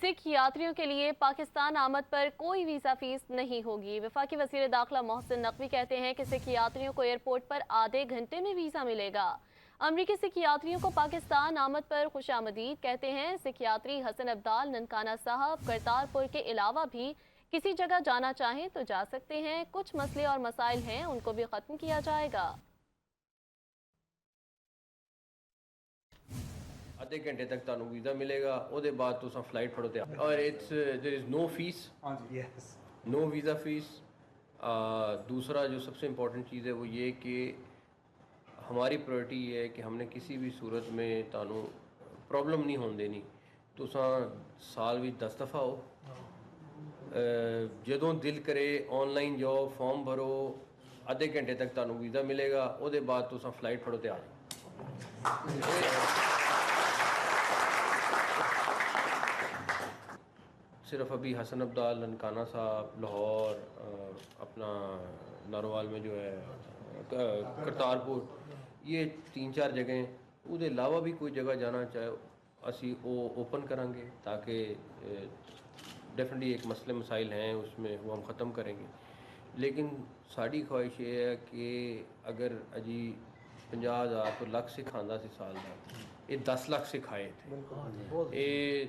सिख यात्रियों के लिए पाकिस्तान आमद पर कोई वीज़ा फीस नहीं होगी। वफाकी वज़ीर दाखिला मोहसिन नकवी कहते हैं कि सिख यात्रियों को एयरपोर्ट पर आधे घंटे में वीज़ा मिलेगा। अमरीकी सिख यात्रियों को पाकिस्तान आमद पर खुशामदीद कहते हैं। सिख यात्री हसन अब्दाल ननकाना साहब करतारपुर के अलावा भी किसी जगह जाना चाहें तो जा सकते हैं। कुछ मसले और मसाइल हैं, उनको भी ख़त्म किया जाएगा। आधे घंटे तक तुहानू वीज़ा मिलेगा, उसके बाद तुम फ्लाइट फड़ो ते और it's there is no fees, no visa fees. दूसरा जो सबसे इम्पोर्टेंट चीज़ है वो ये कि हमारी प्रायोरिटी ये है कि हमने किसी भी सूरत में तुहानू प्रॉब्लम नहीं होने देनी। तुसां साल भी 10 दफ़ा हो, जदों दिल करे ऑनलाइन जाओ, फॉर्म भरो, आधे घंटे तक तुहानू वीज़ा मिलेगा, उसके बाद तुसां फ्लाइट फड़ो ते आ जाओ। सिर्फ अभी हसन अब्दाल ननकाना साहब लाहौर, अपना नारोवाल में जो है करतारपुर, ये 3-4 जगह, उसके अलावा भी कोई जगह जाना चाहे असी वो ओपन करांगे ताकि डेफिनेटली एक मसले मसाइल हैं उसमें वो हम ख़त्म करेंगे। लेकिन साड़ी ख्वाहिश ये है कि अगर अजी 50,000 तो लख सिखांदा सी साल का, ये 10 लाख सिखाए थे। ये